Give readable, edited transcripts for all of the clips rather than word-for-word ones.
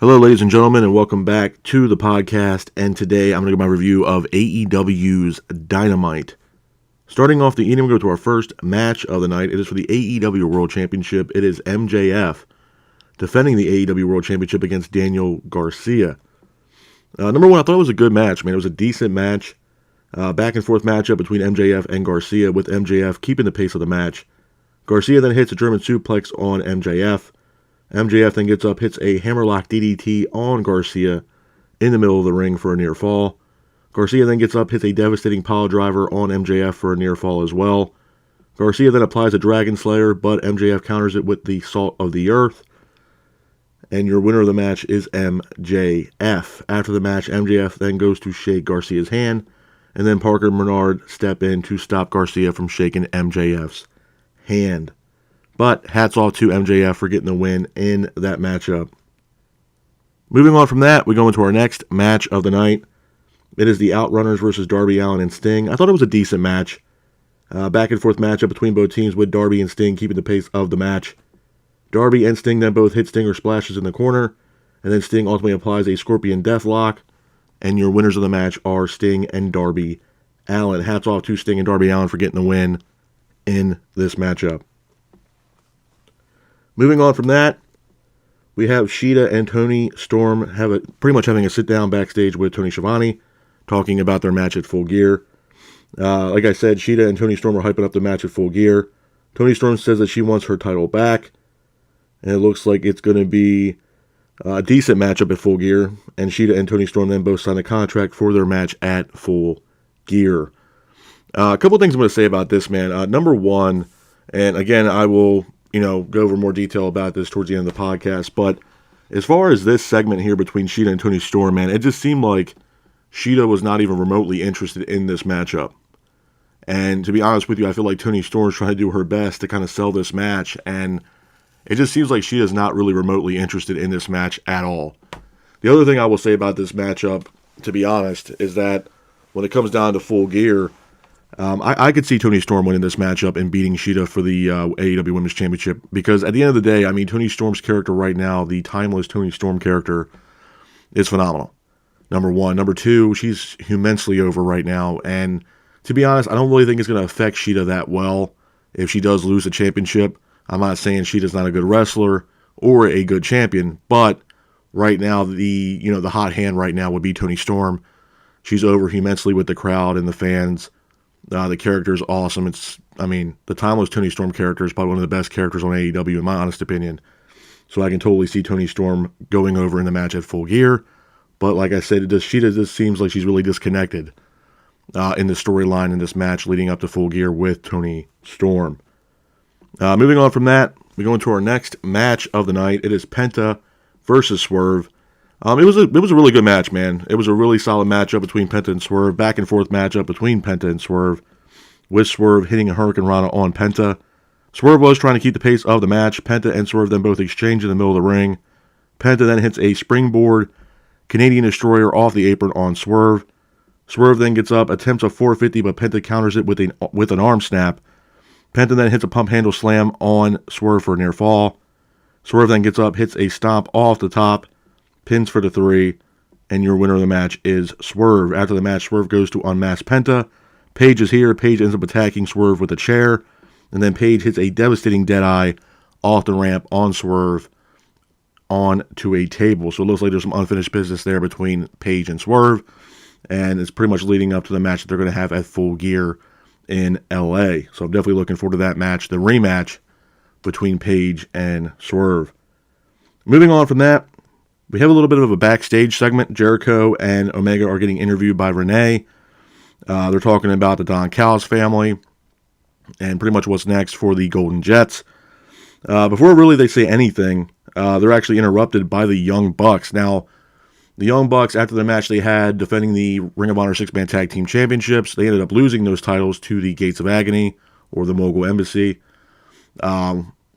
Hello, ladies and gentlemen, and welcome back to the podcast. And today I'm going to give my review of AEW's Dynamite. Starting off the evening, we go to our first match of the night. It is for the AEW World Championship. It is MJF defending the AEW World Championship against Daniel Garcia. Number one, I thought it was a good match, man. It was a decent match. Back and forth matchup between MJF and Garcia, with MJF keeping the pace of the match. Garcia then hits a German suplex on MJF. MJF then gets up, hits a hammerlock DDT on Garcia in the middle of the ring for a near fall. Garcia then gets up, hits a devastating pile driver on MJF for a near fall as well. Garcia then applies a Dragon Slayer, but MJF counters it with the Salt of the Earth. And your winner of the match is MJF. After the match, MJF then goes to shake Garcia's hand, and then Parker and Bernard step in to stop Garcia from shaking MJF's hand. But hats off to MJF for getting the win in that matchup. Moving on from that, we go into our next match of the night. It is the Outrunners versus Darby Allin and Sting. I thought it was a decent match. Back and forth matchup between both teams, with Darby and Sting keeping the pace of the match. Darby and Sting then both hit Stinger splashes in the corner, and then Sting ultimately applies a Scorpion Deathlock. And your winners of the match are Sting and Darby Allin. Hats off to Sting and Darby Allin for getting the win in this matchup. Moving on from that, we have Shida and Toni Storm pretty much having a sit-down backstage with Tony Schiavone, talking about their match at Full Gear. Like I said, Shida and Toni Storm are hyping up the match at Full Gear. Toni Storm says that she wants her title back, and it looks like it's going to be a decent matchup at Full Gear, and Shida and Toni Storm then both sign a contract for their match at Full Gear. A couple things I'm going to say about this, man. Number one, and again, I will go over more detail about this towards the end of the podcast. But as far as this segment here between Shida and Toni Storm, man, it just seemed like Shida was not even remotely interested in this matchup. And to be honest with you, I feel like Toni Storm's trying to do her best to kind of sell this match. And it just seems like Shida's not really remotely interested in this match at all. The other thing I will say about this matchup, to be honest, is that when it comes down to Full Gear, I could see Toni Storm winning this matchup and beating Shida for the AEW Women's Championship, because at the end of the day, I mean, Toni Storm's character right now, the timeless Toni Storm character, is phenomenal. Number one. Number two, she's immensely over right now, and to be honest, I don't really think it's going to affect Shida that well if she does lose the championship. I'm not saying Shida's not a good wrestler or a good champion, but right now, the hot hand right now would be Toni Storm. She's over immensely with the crowd and the fans. The character is awesome. The timeless Toni Storm character is probably one of the best characters on AEW, in my honest opinion. So I can totally see Toni Storm going over in the match at Full Gear. But like I said, Shida just seems like she's really disconnected in the storyline in this match leading up to Full Gear with Toni Storm. Moving on from that, we go into our next match of the night. It is Penta versus Swerve. It was a really good match, man. It was a really solid matchup between Penta and Swerve. Back and forth matchup between Penta and Swerve, with Swerve hitting a Hurricane Rana on Penta. Swerve was trying to keep the pace of the match. Penta and Swerve then both exchange in the middle of the ring. Penta then hits a springboard Canadian Destroyer off the apron on Swerve. Swerve then gets up, attempts a 450, but Penta counters it with an arm snap. Penta then hits a pump handle slam on Swerve for a near fall. Swerve then gets up, hits a stomp off the top, pins for the 3, and your winner of the match is Swerve. After the match, Swerve goes to unmask Penta. Paige is here. Paige ends up attacking Swerve with a chair, and then Paige hits a devastating Deadeye off the ramp on Swerve onto a table. So it looks like there's some unfinished business there between Paige and Swerve, and it's pretty much leading up to the match that they're going to have at Full Gear in LA. So I'm definitely looking forward to that match, the rematch between Paige and Swerve. Moving on from that, we have a little bit of a backstage segment. Jericho and Omega are getting interviewed by Renee. They're talking about the Don Callis family and pretty much what's next for the Golden Jets. Before really they say anything, they're actually interrupted by the Young Bucks. Now, the Young Bucks, after the match they had defending the Ring of Honor 6-Man Tag Team Championships, they ended up losing those titles to the Gates of Agony or the Mogul Embassy.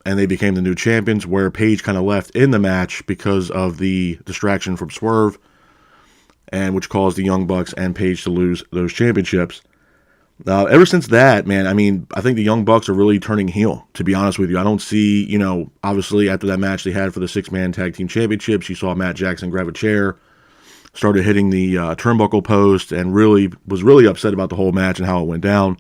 And they became the new champions, where Paige kind of left in the match because of the distraction from Swerve, and which caused the Young Bucks and Paige to lose those championships. Ever since that, man, I mean, I think the Young Bucks are really turning heel, to be honest with you. I don't see, obviously after that match they had for the 6-man tag team championships, you saw Matt Jackson grab a chair, started hitting the turnbuckle post, and was really upset about the whole match and how it went down.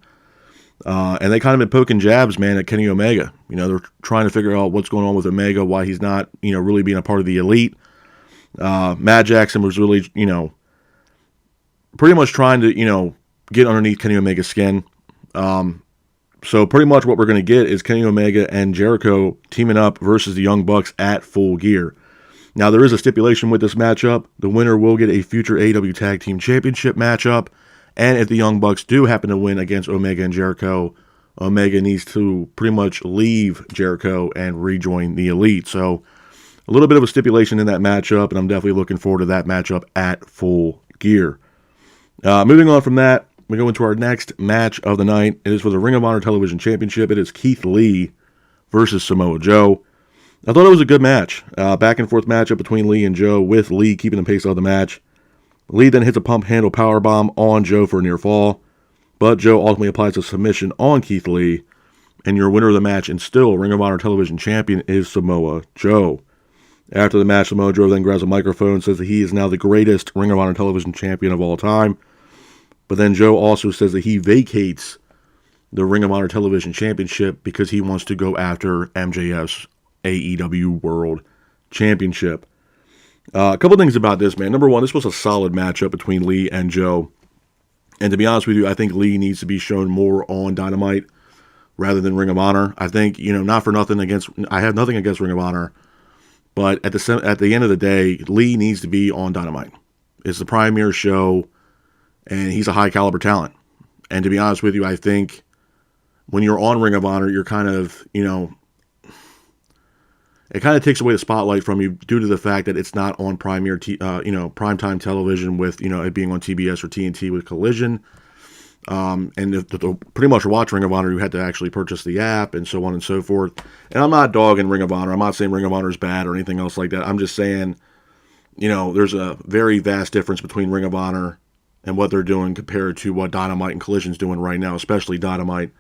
And they kind of been poking jabs, man, at Kenny Omega. They're trying to figure out what's going on with Omega, why he's not, really being a part of the Elite. Matt Jackson was really, pretty much trying to, get underneath Kenny Omega's skin. So pretty much what we're going to get is Kenny Omega and Jericho teaming up versus the Young Bucks at Full Gear. Now, there is a stipulation with this matchup. The winner will get a future AEW Tag Team Championship matchup. And if the Young Bucks do happen to win against Omega and Jericho, Omega needs to pretty much leave Jericho and rejoin the Elite. So a little bit of a stipulation in that matchup, and I'm definitely looking forward to that matchup at Full Gear. Moving on from that, we go into our next match of the night. It is for the Ring of Honor Television Championship. It is Keith Lee versus Samoa Joe. I thought it was a good match. Back and forth matchup between Lee and Joe, with Lee keeping the pace of the match. Lee then hits a pump handle powerbomb on Joe for a near fall, but Joe ultimately applies a submission on Keith Lee, and your winner of the match and still Ring of Honor Television Champion is Samoa Joe. After the match, Samoa Joe then grabs a microphone and says that he is now the greatest Ring of Honor Television Champion of all time. But then Joe also says that he vacates the Ring of Honor Television Championship because he wants to go after MJF's AEW World Championship. A couple things about this, man. Number one, this was a solid matchup between Lee and Joe. And to be honest with you, I think Lee needs to be shown more on Dynamite rather than Ring of Honor. I think, not for nothing I have nothing against Ring of Honor, but at the end of the day, Lee needs to be on Dynamite. It's the premier show, and he's a high caliber talent. And to be honest with you, I think when you're on Ring of Honor, you're kind of, it kind of takes away the spotlight from you due to the fact that it's not on primetime television with, it being on TBS or TNT with Collision. And to pretty much watch Ring of Honor, you had to actually purchase the app and so on and so forth. And I'm not dogging Ring of Honor. I'm not saying Ring of Honor is bad or anything else like that. I'm just saying, there's a very vast difference between Ring of Honor and what they're doing compared to what Dynamite and Collision's doing right now, especially Dynamite.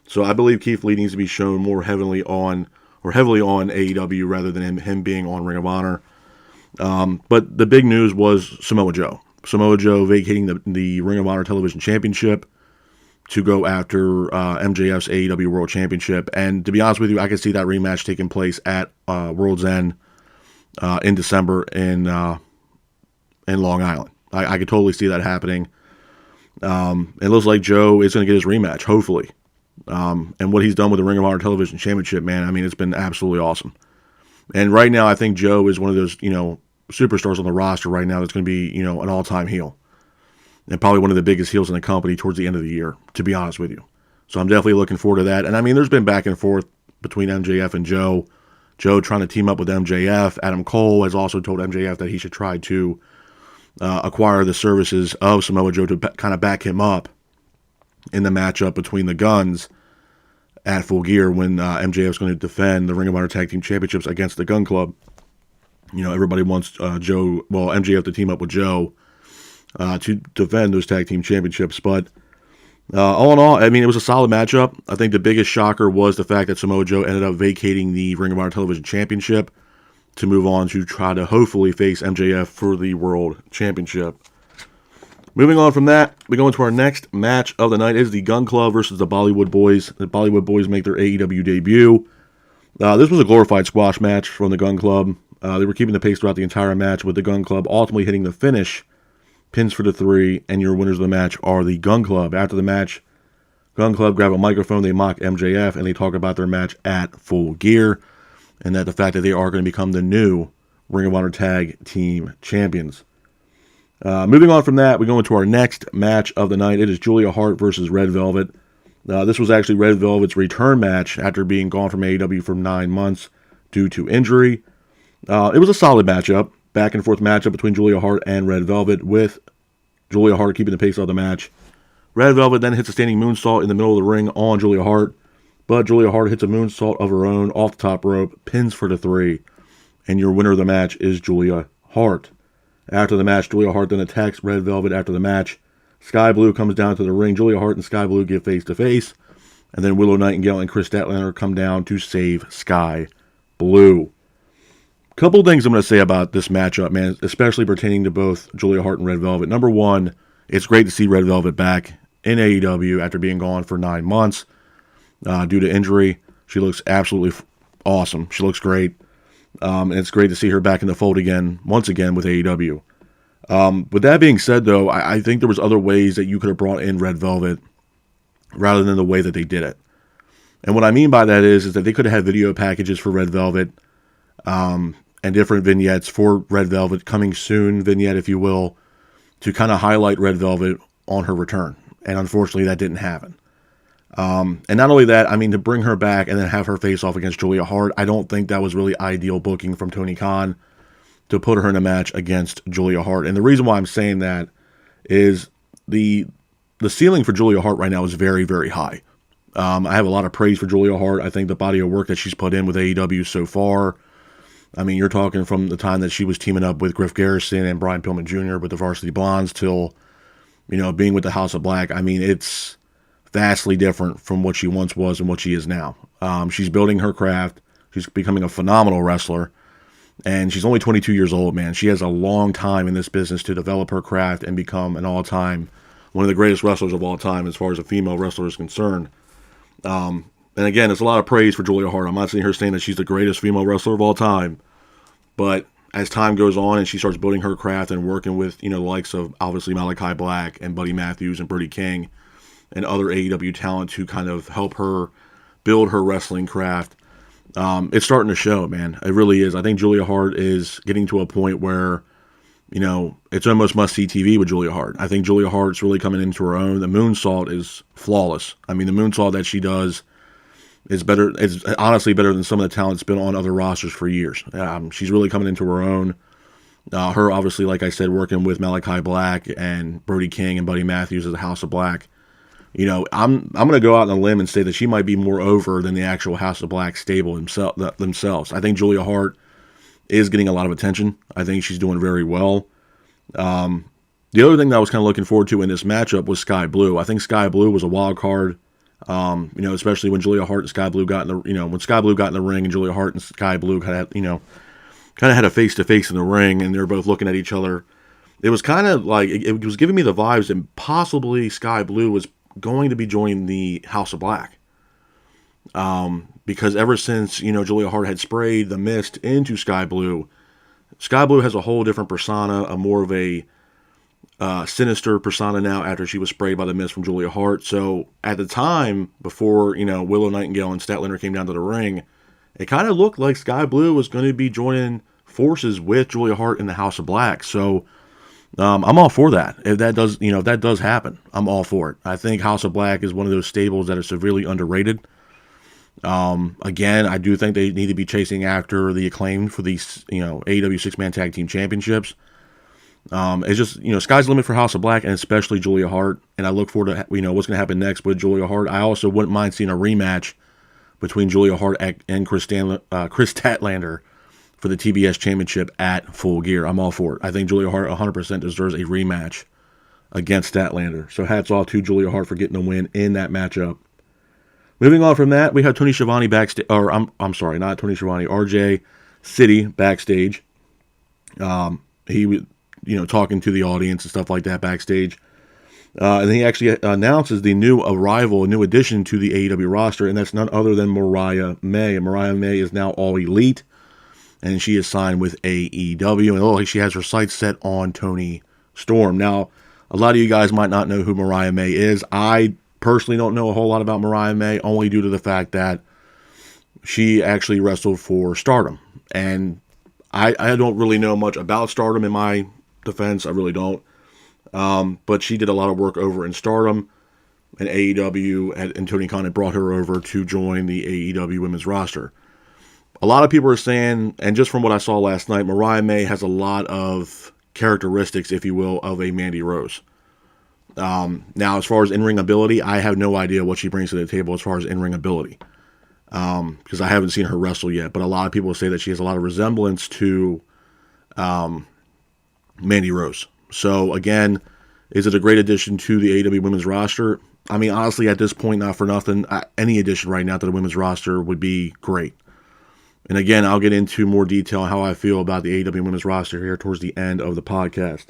So I believe Keith Lee needs to be shown more heavily on AEW rather than him being on Ring of Honor. But the big news was Samoa Joe. Samoa Joe vacating the Ring of Honor Television Championship to go after MJF's AEW World Championship. And to be honest with you, I can see that rematch taking place at World's End in December in Long Island. I could totally see that happening. It looks like Joe is going to get his rematch, hopefully. And what he's done with the Ring of Honor Television Championship, man, I mean, it's been absolutely awesome. And right now, I think Joe is one of those, superstars on the roster right now that's going to be, an all-time heel. And probably one of the biggest heels in the company towards the end of the year, to be honest with you. So I'm definitely looking forward to that. And I mean, there's been back and forth between MJF and Joe. Joe trying to team up with MJF. Adam Cole has also told MJF that he should try to acquire the services of Samoa Joe to kind of back him up in the matchup between the Guns at Full Gear when MJF is going to defend the Ring of Honor Tag Team Championships against the Gun Club. Everybody wants MJF to team up with Joe to defend those Tag Team Championships. But all in all, I mean, it was a solid matchup. I think the biggest shocker was the fact that Samoa Joe ended up vacating the Ring of Honor Television Championship to move on to try to hopefully face MJF for the World Championship. Moving on from that, we go into our next match of the night. It is the Gun Club versus the Bollywood Boys. The Bollywood Boys make their AEW debut. This was a glorified squash match from the Gun Club. They were keeping the pace throughout the entire match, with the Gun Club ultimately hitting the finish, pins for the 3, and your winners of the match are the Gun Club. After the match, Gun Club grab a microphone, they mock MJF, and they talk about their match at Full Gear, and that the fact that they are going to become the new Ring of Honor Tag Team Champions. Moving on from that, we go into our next match of the night. It is Julia Hart versus Red Velvet. This was actually Red Velvet's return match after being gone from AEW for 9 months due to injury. It was a solid matchup, back and forth matchup between Julia Hart and Red Velvet, with Julia Hart keeping the pace of the match. Red Velvet then hits a standing moonsault in the middle of the ring on Julia Hart, but Julia Hart hits a moonsault of her own off the top rope, pins for the 3, and your winner of the match is Julia Hart. After the match, Julia Hart then attacks Red Velvet after the match, Sky Blue comes down to the ring. Julia Hart and Sky Blue get face to face. And then Willow Nightingale and Chris Statlander come down to save Sky Blue. Couple things I'm going to say about this matchup, man, especially pertaining to both Julia Hart and Red Velvet. Number one, it's great to see Red Velvet back in AEW after being gone for 9 months due to injury. She looks absolutely awesome. She looks great. And it's great to see her back in the fold again, once again, with AEW. With that being said, though, I think there was other ways that you could have brought in Red Velvet rather than the way that they did it. And what I mean by that is that they could have had video packages for Red Velvet and different vignettes for Red Velvet, coming soon vignette, if you will, to kind of highlight Red Velvet on her return. And unfortunately, that didn't happen. And not only that, I mean, to bring her back and then have her face off against Julia Hart, I don't think that was really ideal booking from Tony Khan to put her in a match against Julia Hart. And the reason why I'm saying that is the ceiling for Julia Hart right now is very, very high. I have a lot of praise for Julia Hart. I think the body of work that she's put in with AEW so far, I mean, you're talking from the time that she was teaming up with Griff Garrison and Brian Pillman Jr. with the Varsity Blondes till, being with the House of Black. I mean, it's vastly different from what she once was and what she is now. She's building her craft. She's becoming a phenomenal wrestler. And she's only 22 years old, man. She has a long time in this business to develop her craft and become an all-time, one of the greatest wrestlers of all time as far as a female wrestler is concerned. And again, it's a lot of praise for Julia Hart. I'm not sitting here saying that she's the greatest female wrestler of all time. But as time goes on and she starts building her craft and working with, the likes of obviously Malachi Black and Buddy Matthews and Brody King and other AEW talent to kind of help her build her wrestling craft, it's starting to show, man. It really is. I think Julia Hart is getting to a point where, it's almost must-see TV with Julia Hart. I think Julia Hart's really coming into her own. The moonsault is flawless. I mean, the moonsault that she does is better. It's honestly better than some of the talent that's been on other rosters for years. She's really coming into her own. Her, obviously, like I said, working with Malachi Black and Brody King and Buddy Matthews as the House of Black. I'm going to go out on a limb and say that she might be more over than the actual House of Black stable themselves. I think Julia Hart is getting a lot of attention. I think she's doing very well. The other thing that I was kind of looking forward to in this matchup was Sky Blue. I think Sky Blue was a wild card, especially when Julia Hart and Sky Blue got in the, when Sky Blue got in the ring and Julia Hart and Sky Blue kind of had a face-to-face in the ring and they're both looking at each other. It was kind of like, it was giving me the vibes that possibly Sky Blue was going to be joining the House of Black. Because ever since, Julia Hart had sprayed the mist into Sky Blue has a whole different persona, a more of a sinister persona now after she was sprayed by the mist from Julia Hart. So at the time, before, Willow Nightingale and Statlander came down to the ring, it kind of looked like Sky Blue was going to be joining forces with Julia Hart in the House of Black. So I'm all for that. If that does happen, I'm all for it. I think House of Black is one of those stables that are severely underrated. Again, I do think they need to be chasing after the Acclaim for these, AEW 6-man tag team championships. It's just, sky's the limit for House of Black and especially Julia Hart. And I look forward to, what's going to happen next with Julia Hart. I also wouldn't mind seeing a rematch between Julia Hart and Chris Statlander for the TBS championship at Full Gear. I'm all for it. I think Julia Hart 100% deserves a rematch against Statlander. So hats off to Julia Hart for getting a win in that matchup. Moving on from that, we have Tony Schiavone backstage, or I'm sorry, not Tony Schiavone, RJ City backstage. He was, talking to the audience and stuff like that backstage. And then he actually announces the new arrival, a new addition to the AEW roster, and that's none other than Mariah May. And Mariah May is now All Elite, and she is signed with AEW, and she has her sights set on Tony Storm. Now, a lot of you guys might not know who Mariah May is. I personally don't know a whole lot about Mariah May, only due to the fact that she actually wrestled for Stardom. And I don't really know much about Stardom in my defense. I really don't. But she did a lot of work over in Stardom and AEW, and Tony Khan had brought her over to join the AEW women's roster. A lot of people are saying, and just from what I saw last night, Mariah May has a lot of characteristics, if you will, of a Mandy Rose. Now, as far as in-ring ability, I have no idea what she brings to the table as far as in-ring ability, because I haven't seen her wrestle yet. But a lot of people say that she has a lot of resemblance to Mandy Rose. So again, Is it a great addition to the AEW women's roster? I mean, honestly, at this point, not for nothing, any addition right now to the women's roster would be great. And again, I'll get into more detail on how I feel about the AEW women's roster here towards the end of the podcast.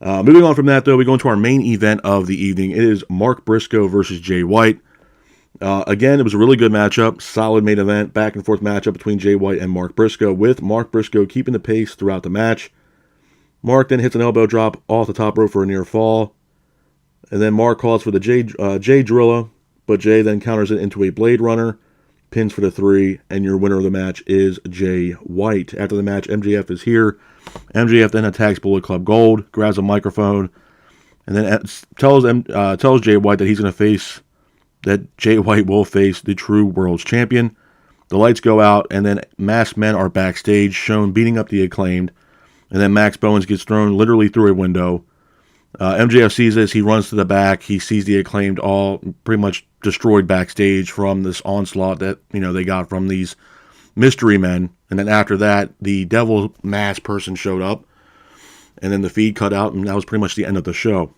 Moving on from that, though, we go into our main event of the evening. It is Mark Briscoe versus Jay White. Again, it was a really good matchup, solid main event, back and forth matchup between Jay White and Mark Briscoe, with Mark Briscoe keeping the pace throughout the match. Mark then hits an elbow drop off the top rope for a near fall. And then Mark calls for the Jay Drilla, but Jay then counters it into a Blade Runner, pins for the 3, and your winner of the match is Jay White. After the match, MJF is here. MJF then attacks Bullet Club Gold, grabs a microphone, and then tells Jay White that Jay White will face the true world's champion. The lights go out, and then masked men are backstage, shown beating up the Acclaimed, and then Max Bowens gets thrown literally through a window. MJF sees this, he runs to the back, he sees the Acclaimed all pretty much destroyed backstage from this onslaught that, they got from these mystery men. And then after that, the devil mask person showed up, and then the feed cut out, and that was pretty much the end of the show.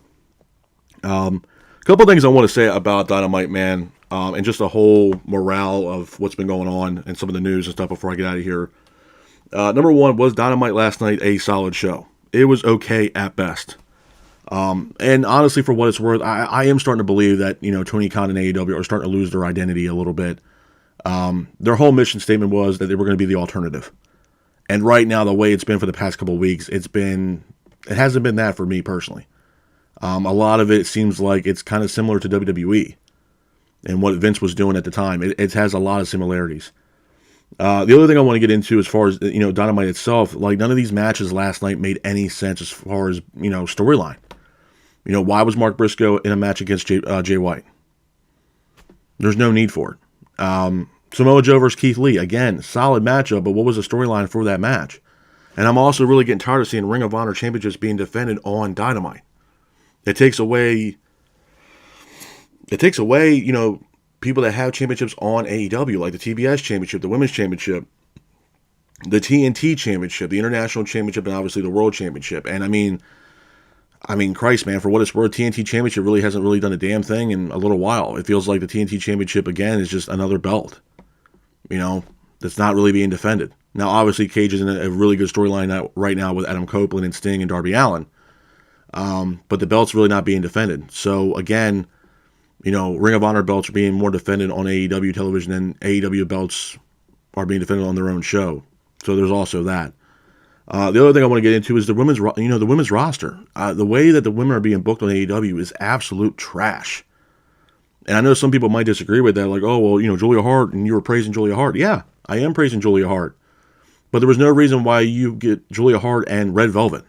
A couple of things I want to say about Dynamite, man, and just the whole morale of what's been going on and some of the news and stuff before I get out of here. Number one, was Dynamite last night a solid show? It was okay at best. And honestly, for what it's worth, I am starting to believe that, Tony Khan and AEW are starting to lose their identity a little bit. Their whole mission statement was that they were going to be the alternative. And right now, the way it's been for the past couple of weeks, it hasn't been that for me personally. A lot of it seems like it's kind of similar to WWE and what Vince was doing at the time. It has a lot of similarities. The other thing I want to get into as far as, Dynamite itself, like none of these matches last night made any sense as far as, storyline. Why was Mark Briscoe in a match against Jay White? There's no need for it. Samoa Joe versus Keith Lee, again, solid matchup, but what was the storyline for that match? And I'm also really getting tired of seeing Ring of Honor championships being defended on Dynamite. It takes away, people that have championships on AEW, like the TBS championship, the Women's Championship, the TNT championship, the International Championship, and obviously the World Championship. And I mean, Christ, man, for what it's worth, TNT Championship really hasn't really done a damn thing in a little while. It feels like the TNT Championship, again, is just another belt, that's not really being defended. Now, obviously, Cage is in a really good storyline right now with Adam Copeland and Sting and Darby Allin. But the belt's really not being defended. So, again, Ring of Honor belts are being more defended on AEW television than AEW belts are being defended on their own show. So there's also that. The other thing I want to get into is the women's roster. The way that the women are being booked on AEW is absolute trash. And I know some people might disagree with that, like, oh, well, Julia Hart, and you were praising Julia Hart. Yeah, I am praising Julia Hart. But there was no reason why you get Julia Hart and Red Velvet.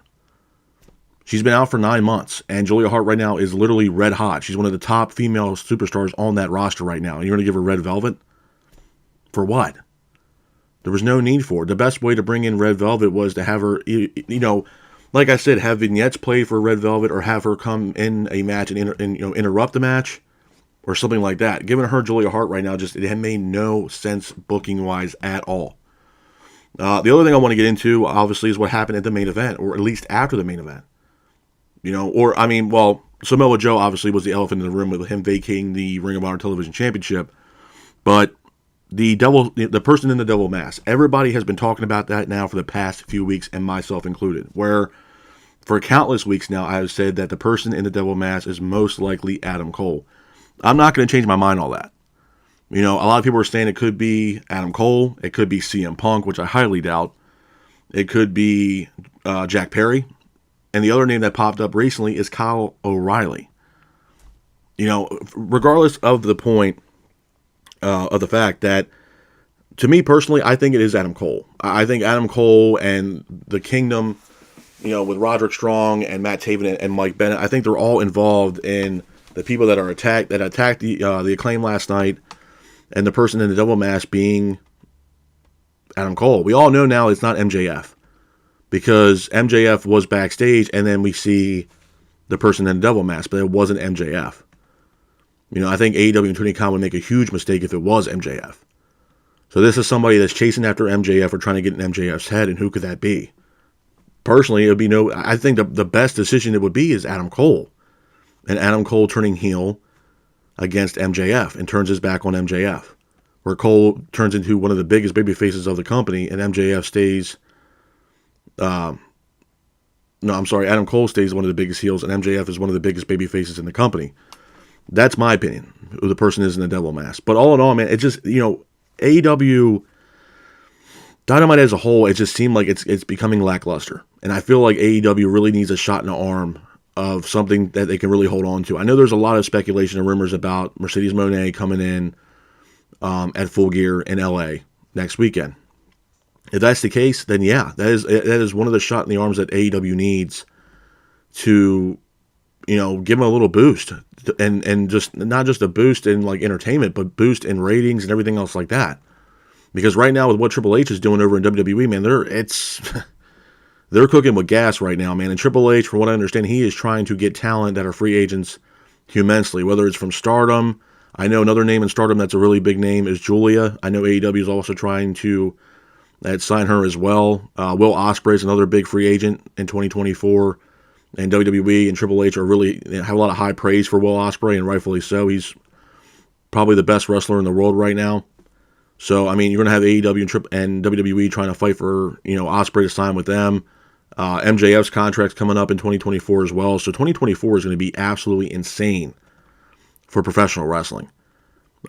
She's been out for 9 months, and Julia Hart right now is literally red hot. She's one of the top female superstars on that roster right now. And you're going to give her Red Velvet? For what? There was no need for it. The best way to bring in Red Velvet was to have her, like I said, have vignettes played for Red Velvet, or have her come in a match and interrupt the match, or something like that. Giving her Julia Hart right now, it had made no sense booking-wise at all. The other thing I want to get into, obviously, is what happened at the main event, or at least after the main event. Samoa Joe obviously was the elephant in the room with him vacating the Ring of Honor Television Championship. But the person in the devil mask, everybody has been talking about that now for the past few weeks, and myself included, where for countless weeks now I have said that the person in the devil mask is most likely Adam Cole. I'm not going to change my mind on that. A lot of people are saying it could be Adam Cole, it could be CM Punk, which I highly doubt. It could be Jack Perry. And the other name that popped up recently is Kyle O'Reilly. Regardless of the point of the fact that, to me personally, I think it is Adam Cole. I think Adam Cole and the Kingdom, with Roderick Strong and Matt Taven and Mike Bennett, I think they're all involved in the people that attacked the Acclaim last night, and the person in the devil mask being Adam Cole. We all know now it's not MJF, because MJF was backstage, and then we see the person in the devil mask, but it wasn't MJF. I think AEW and Tony Khan would make a huge mistake if it was MJF. So this is somebody that's chasing after MJF or trying to get in MJF's head, and who could that be? personally, it would be I think the best decision it would be is Adam Cole. And Adam Cole turning heel against MJF and turns his back on MJF. Where Cole turns into one of the biggest baby faces of the company and MJF stays... Adam Cole stays one of the biggest heels and MJF is one of the biggest baby faces in the company. That's my opinion, who the person is in the devil mask. But all in all, man, it just, AEW... Dynamite as a whole, it just seemed like it's becoming lackluster. And I feel like AEW really needs a shot in the arm of something that they can really hold on to. I know there's a lot of speculation and rumors about Mercedes Moné coming in at Full Gear in LA next weekend. If that's the case, then yeah, that is one of the shot in the arms that AEW needs to, give them a little boost. And just not just a boost in like entertainment, but boost in ratings and everything else like that. Because right now, with what Triple H is doing over in WWE, man, they're cooking with gas right now, man. And Triple H, from what I understand, he is trying to get talent that are free agents immensely, whether it's from Stardom. I know another name in Stardom that's a really big name is Julia. I know AEW is also trying to sign her as well. Will Ospreay is another big free agent in 2024. And WWE and Triple H have a lot of high praise for Will Ospreay, and rightfully so. He's probably the best wrestler in the world right now. So, I mean, you're going to have AEW and WWE trying to fight for, Ospreay to sign with them. MJF's contract's coming up in 2024 as well. So 2024 is going to be absolutely insane for professional wrestling.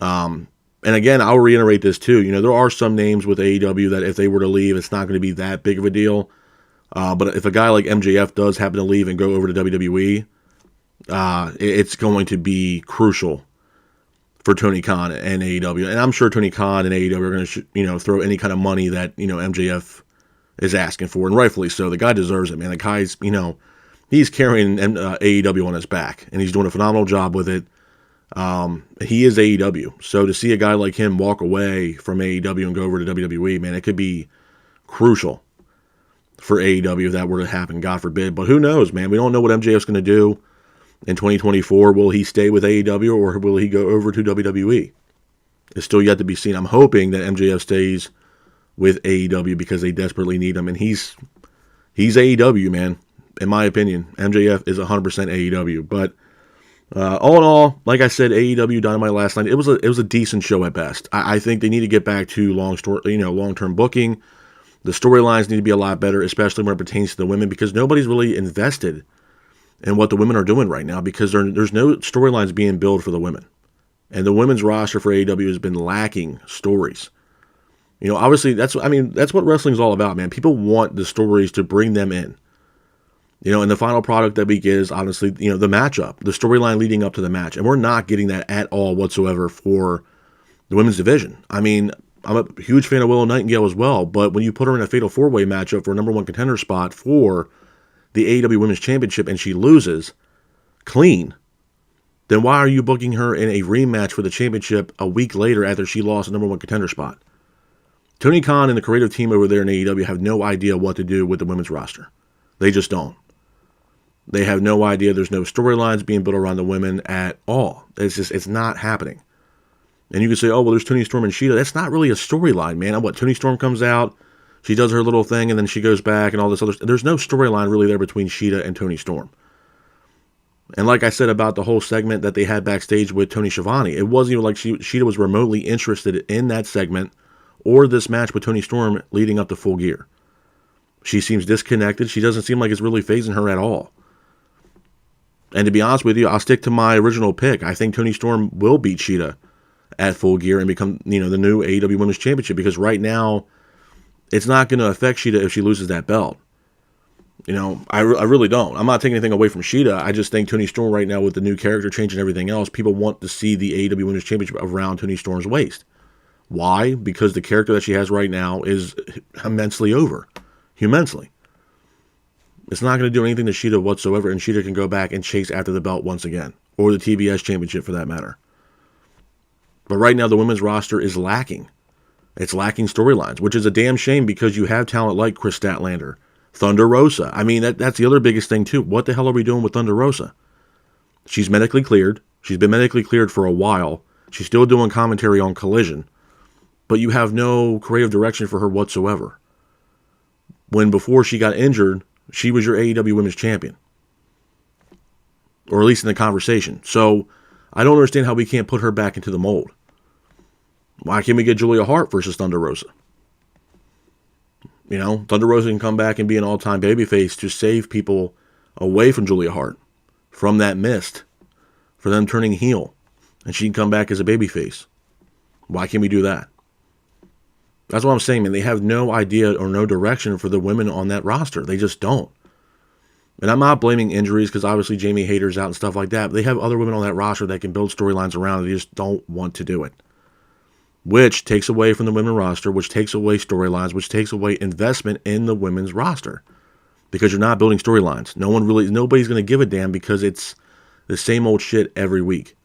And again, I'll reiterate this too. There are some names with AEW that if they were to leave, it's not going to be that big of a deal. But if a guy like MJF does happen to leave and go over to WWE, it's going to be crucial for Tony Khan and AEW. And I'm sure Tony Khan and AEW are going to, throw any kind of money that, MJF is asking for. And rightfully so. The guy deserves it, man. The guy's, he's carrying AEW on his back. And he's doing a phenomenal job with it. He is AEW. So to see a guy like him walk away from AEW and go over to WWE, man, it could be crucial for AEW if that were to happen, God forbid. But who knows, man? We don't know what MJF's going to do in 2024. Will he stay with AEW or will he go over to WWE? It's still yet to be seen. I'm hoping that MJF stays with AEW because they desperately need him. And he's AEW, man. In my opinion, MJF is 100% AEW. But all in all, like I said, AEW Dynamite last night, it was a decent show at best. I think they need to get back to long-term booking. The storylines need to be a lot better, especially when it pertains to the women, because nobody's really invested in what the women are doing right now, because there's no storylines being built for the women. And the women's roster for AEW has been lacking stories. Obviously, that's what wrestling's all about, man. People want the stories to bring them in. And the final product that we get is honestly, the matchup, the storyline leading up to the match. And we're not getting that at all whatsoever for the women's division. I mean, I'm a huge fan of Willow Nightingale as well, but when you put her in a fatal four-way matchup for a number one contender spot for the AEW Women's Championship and she loses clean, then why are you booking her in a rematch for the championship a week later after she lost a number one contender spot? Tony Khan and the creative team over there in AEW have no idea what to do with the women's roster. They just don't. They have no idea. There's no storylines being built around the women at all. It's not happening. And you can say, oh, well, there's Toni Storm and Shida. That's not really a storyline, man. Toni Storm comes out, she does her little thing, and then she goes back and all this other stuff. There's no storyline really there between Shida and Toni Storm. And like I said about the whole segment that they had backstage with Tony Schiavone, it wasn't even like Shida was remotely interested in that segment or this match with Toni Storm leading up to Full Gear. She seems disconnected. She doesn't seem like it's really phasing her at all. And to be honest with you, I'll stick to my original pick. I think Toni Storm will beat Shida at Full Gear and become, the new AEW Women's Championship, because right now it's not going to affect Shida if she loses that belt. I really don't. I'm not taking anything away from Shida. I just think Toni Storm right now, with the new character change and everything else, people want to see the AEW Women's Championship around Toni Storm's waist. Why? Because the character that she has right now is immensely over. Immensely. It's not going to do anything to Shida whatsoever, and Shida can go back and chase after the belt once again, or the TBS Championship for that matter. But right now, the women's roster is lacking. It's lacking storylines, which is a damn shame, because you have talent like Chris Statlander, Thunder Rosa. I mean, that's the other biggest thing, too. What the hell are we doing with Thunder Rosa? She's medically cleared. She's been medically cleared for a while. She's still doing commentary on Collision. But you have no creative direction for her whatsoever. When before she got injured, She was your AEW Women's Champion. Or at least in the conversation. So, I don't understand how we can't put her back into the mold. Why can't we get Julia Hart versus Thunder Rosa? You know, Thunder Rosa can come back and be an all-time babyface to save people away from Julia Hart. From that mist. For them turning heel. And she can come back as a babyface. Why can't we do that? That's what I'm saying, man. They have no idea or no direction for the women on that roster. They just don't. And I'm not blaming injuries because obviously Jamie Hayter's out and stuff like that. But they have other women on that roster that can build storylines around. They just don't want to do it. Which takes away from the women's roster, which takes away storylines, which takes away investment in the women's roster. Because you're not building storylines. Nobody's going to give a damn because it's the same old shit every week.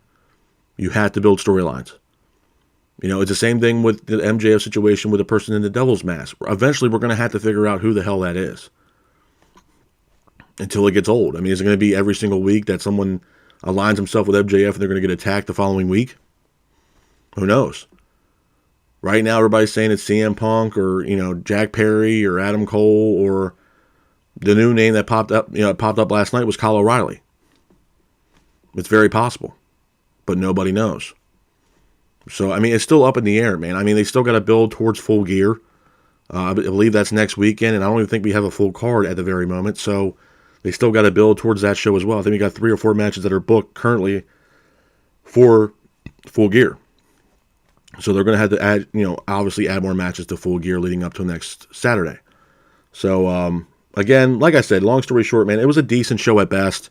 You have to build storylines. You know, it's the same thing with the MJF situation with the person in the Devil's Mask. Eventually, we're going to have to figure out who the hell that is. Until it gets old. I mean, is it going to be every single week that someone aligns himself with MJF and they're going to get attacked the following week? Who knows? Right now, everybody's saying it's CM Punk or, you know, Jack Perry or Adam Cole, or the new name that popped up last night was Kyle O'Reilly. It's very possible. But nobody knows. So, I mean, it's still up in the air, man. I mean, they still got to build towards Full Gear. I believe that's next weekend, and I don't even think we have a full card at the very moment. So, they still got to build towards that show as well. I think we got 3 or 4 matches that are booked currently for Full Gear. So, they're going to have to add, you know, obviously add more matches to Full Gear leading up to next Saturday. So, again, like I said, long story short, man, it was a decent show at best.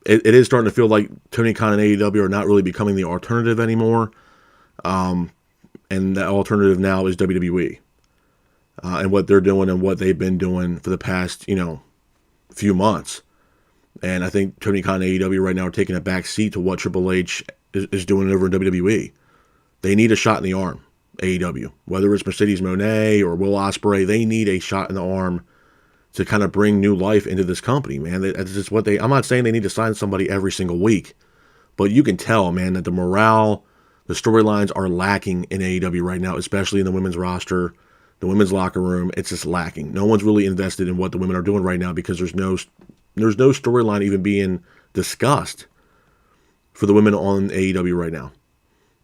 It is starting to feel like Tony Khan and AEW are not really becoming the alternative anymore. And the alternative now is WWE. And what they're doing and what they've been doing for the past, you know, few months. And I think Tony Khan and AEW right now are taking a back seat to what Triple H is doing over in WWE. They need a shot in the arm, AEW. Whether it's Mercedes Moné or Will Ospreay, they need a shot in the arm to kind of bring new life into this company, man. That's just what I'm not saying they need to sign somebody every single week, but you can tell, man, that the morale, the storylines are lacking in AEW right now, especially in the women's roster, the women's locker room. It's just lacking. No one's really invested in what the women are doing right now because there's no storyline even being discussed for the women on AEW right now.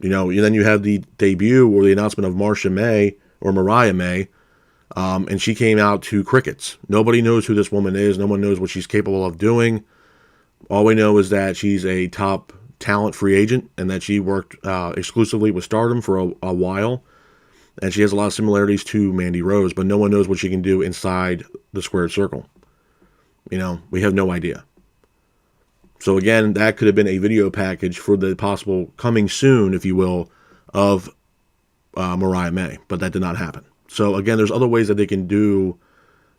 You know, and then you have the debut or the announcement of Mariah May, and she came out to crickets. Nobody knows who this woman is. No one knows what she's capable of doing. All we know is that she's a top talent free agent and that she worked exclusively with Stardom for a while. And she has a lot of similarities to Mandy Rose, but no one knows what she can do inside the squared circle. You know, we have no idea. So again, that could have been a video package for the possible coming soon, if you will, of Mariah May, but that did not happen. So again, there's other ways that they can do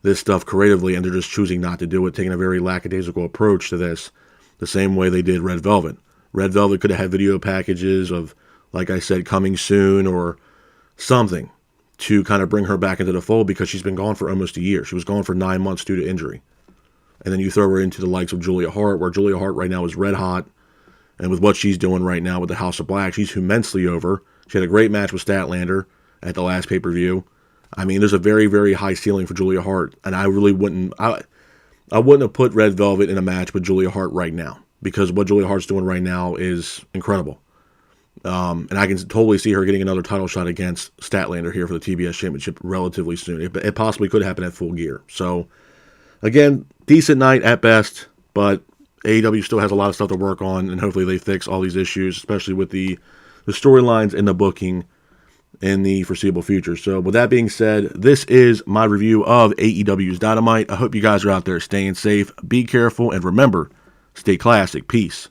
this stuff creatively, and they're just choosing not to do it, taking a very lackadaisical approach to this, the same way they did Red Velvet. Red Velvet could have had video packages of, like I said, coming soon or something to kind of bring her back into the fold because she's been gone for almost a year. She was gone for 9 months due to injury. And then you throw her into the likes of Julia Hart, where Julia Hart right now is red hot. And with what she's doing right now with the House of Black, she's immensely over. She had a great match with Statlander at the last pay-per-view. I mean, there's a very, very high ceiling for Julia Hart. And I really wouldn't have put Red Velvet in a match with Julia Hart right now. Because what Julia Hart's doing right now is incredible. And I can totally see her getting another title shot against Statlander here for the TBS Championship relatively soon. It possibly could happen at Full Gear. So, again, decent night at best, but AEW still has a lot of stuff to work on, and hopefully they fix all these issues, especially with the storylines and the booking in the foreseeable future. So, with that being said, this is my review of AEW's Dynamite. I hope you guys are out there staying safe, be careful, and remember, stay classic. Peace.